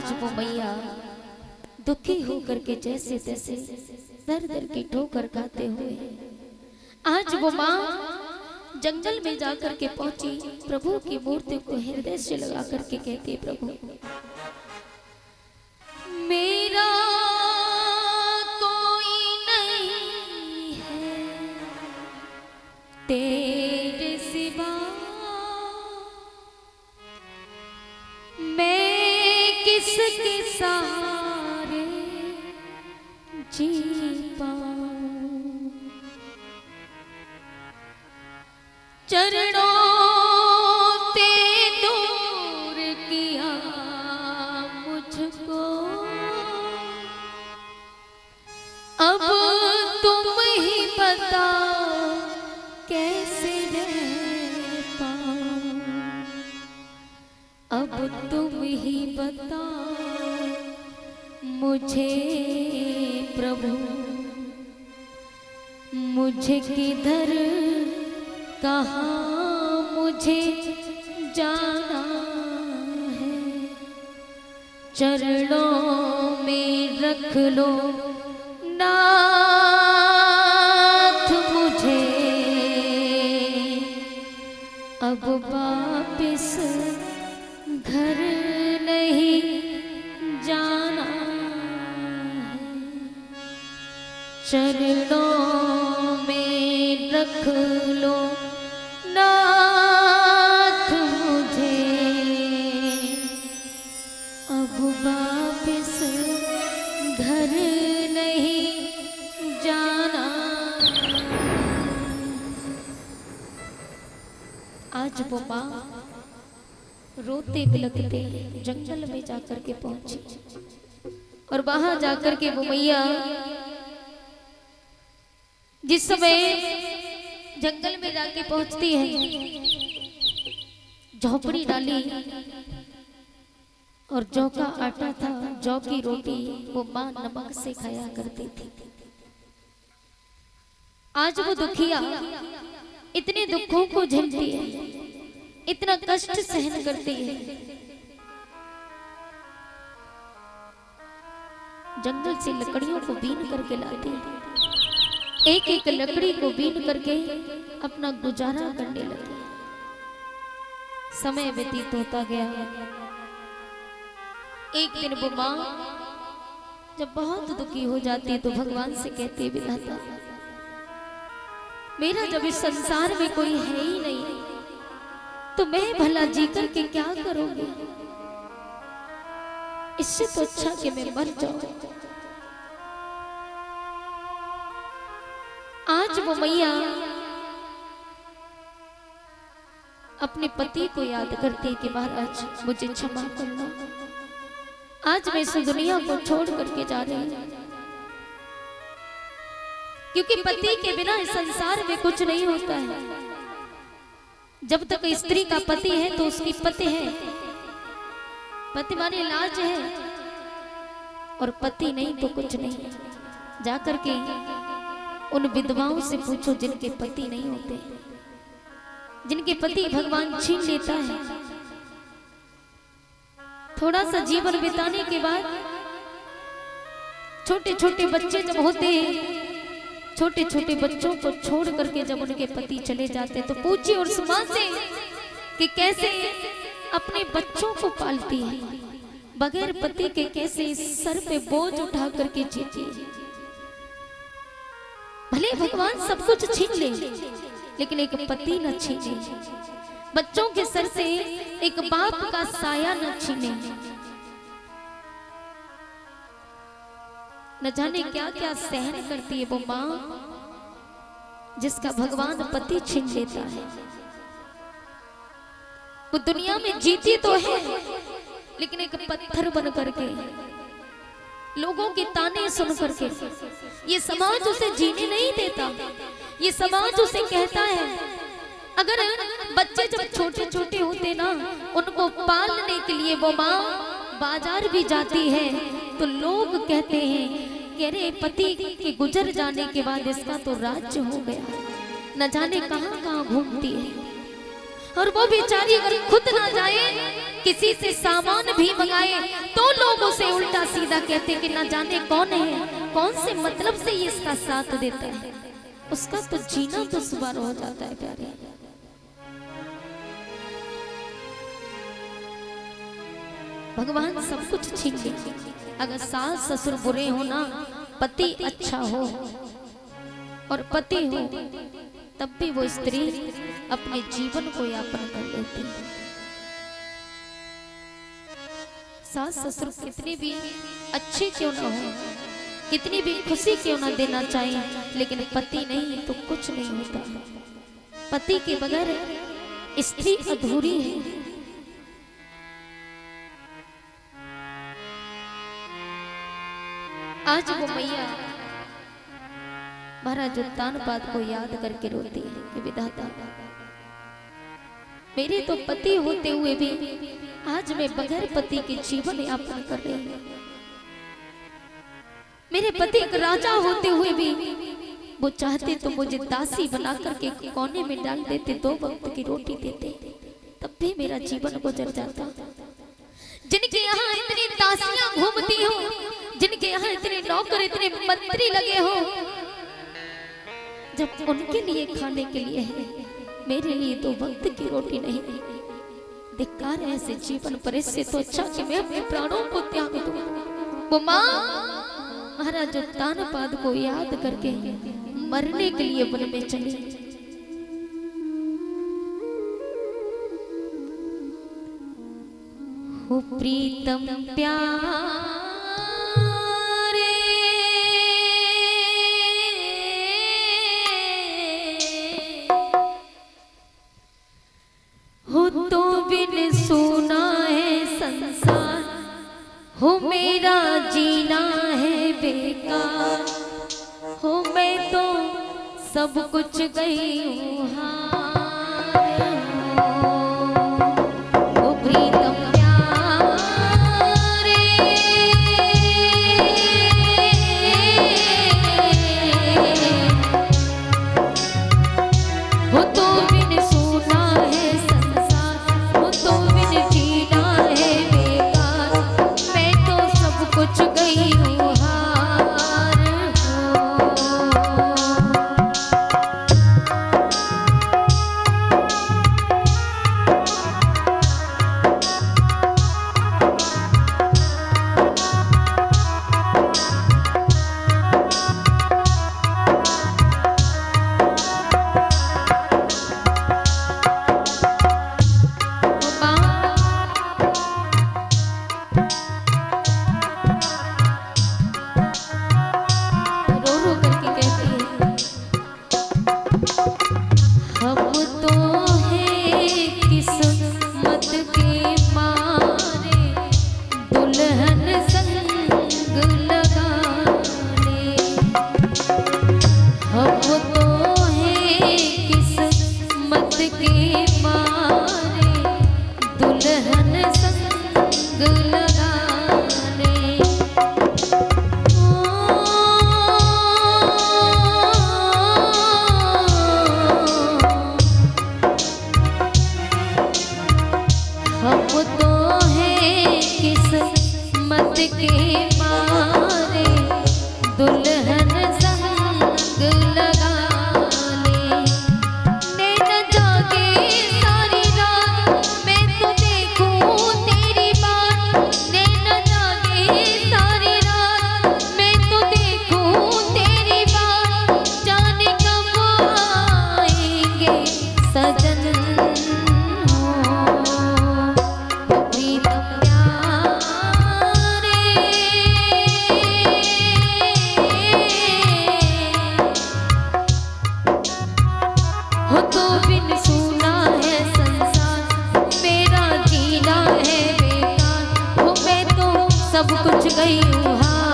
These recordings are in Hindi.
आज वो मैया दुखी होकर के जैसे तैसे दर दर की ठोकर खाते हुए आज वो माँ जंगल में जाकर के पहुंची, प्रभु की मूर्ति को हृदय से लगा करके कहती, प्रभु मेरा कोई नहीं है तेरे सिवा, मैं किसके सहारे जी पाऊं। चरणों से दूर किया मुझको, अब तुम ही बताओ कैसे रह पाऊं। अब तुम ही बताओ मुझे प्रभु, मुझे किधर कहाँ मुझे जाना है। चरणों में रख लो नाथ मुझे, अब वापिस घर नहीं जाना है। चरणों में रख लो नाथ मुझे, अब वापिस घर नहीं जाना। आज वो माँ रोते बिलखते जंगल में जाकर के पहुंची और वहां जाकर के वो मैया जिस समय जंगल में जाके पहुंचती है, झोपड़ी डाली और जौ का आटा था, जौ की रोटी वो मां नमक से खाया करती थी। आज वो दुखिया इतने दुखों को झेलती है, इतना कष्ट सहन करती है। जंगल से लकड़ियों को बीन करके लाती है, एक एक लकड़ी को बीन करके अपना गुजारा करने लगी। समय व्यतीत होता गया। एक दिन वो माँ जब बहुत दुखी हो जाती है तो भगवान से कहती, विधाता मेरा जब इस संसार में कोई है ही नहीं तो मैं भला जी करके क्या करूंगी। इससे तो अच्छा कि मैं मर जाऊं। आज वो मैया अपने पति को याद करती कि महाराज मुझे क्षमा करना, आज मैं इस दुनिया को छोड़ करके जा रही हूं। क्योंकि पति के बिना इस संसार में कुछ नहीं होता है। जब तक स्त्री का पति है तो उसकी पति है, पति माने लाज है, और पति नहीं तो कुछ नहीं। जाकर के उन विधवाओं से पूछो जिनके पति नहीं होते, जिनके पति भगवान छीन लेता है। थोड़ा सा जीवन बिताने के बाद छोटे छोटे बच्चे जब होते हैं, छोटे छोटे बच्चों को छोड़ करके जब उनके पति चले जाते तो पूछिए और सुना से कि कैसे अपने बच्चों को पालती है, बगैर पति के कैसे सर पे बोझ उठा करके जीती है। भले भगवान सब कुछ छीन ले लेकिन एक पति न छीने, बच्चों के सर से एक बाप का साया न छीने। न जाने क्या क्या सहन करती है वो माँ जिसका भगवान पति छीन लेता है। वो दुनिया में जीती तो है लेकिन एक पत्थर बन करके, लोगों के ताने सुन करके। ये समाज उसे जीने नहीं देता। ये समाज उसे कहता है, अगर बच्चे जब छोटे छोटे होते ना, उनको पालने के लिए वो माँ बाजार भी जाती है तो लोग कहते हैं कि अरे पति के गुजर जाने के बाद इसका तो राज्य हो गया, न जाने कहां कहां घूमती है। और वो बेचारी अगर खुद ना जाए, किसी से सामान भी मंगाए तो लोग बासिंदा कहते कि ना जाने कौन है, कौन से मतलब से ये इसका साथ देता है, उसका तो जीना दुश्वार हो जाता है प्यारे। भगवान सब कुछ छीन ले, अगर सास ससुर बुरे हो ना, पति अच्छा हो और पति हो, तब भी वो स्त्री अपने जीवन को यापन कर लेती है। सास ससुर कितने भी अच्छे क्यों ना हो, कितनी भी खुशी क्यों ना देना चाहिए, लेकिन पति नहीं तो कुछ नहीं होता। पति के बगैर स्त्री अधूरी है। आज वो मैया महाराज उत्तानपाद को याद करके रोती है कि विधाता, मेरे तो पति होते हुए भी आज मैं बगैर पति के जीवन यापन कर रही हूँ। मेरे पति एक राजा होते हुए भी वो चाहते तो मुझे दासी बना करके कोने में डाल देते, 2 वक्त की रोटी देते, तब भी मेरा जीवन गुजर जाता। जिनके यहाँ इतनी दासियां घूमती हो, जिनके यहाँ इतने नौकर, इतने मंत्री लगे हो, जब उनके लिए खाने के लिए है, मेरे लिए 2 वक्त की रोटी नहीं। धिक्कार है ऐसे जीवन पर, इससे तो अच्छा कि मैं अपने प्राणों को त्याग दूं। वो माँ महाराज उत्तानपाद को याद करके मरने के लिए वन में चली। हो प्रीतम प्यारे, हो तो बिन सुना है संसार, हो मेरा जीना है बेकार, हो मैं तो सब कुछ गई हूँ हार। हो प्रीतम सब कुछ गई हार।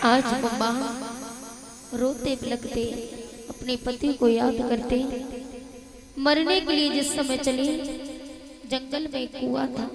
आज मम्मा रोते बिलखते अपने पति को याद करते मरने के लिए जिस समय चली, जंगल में एक कुआं था।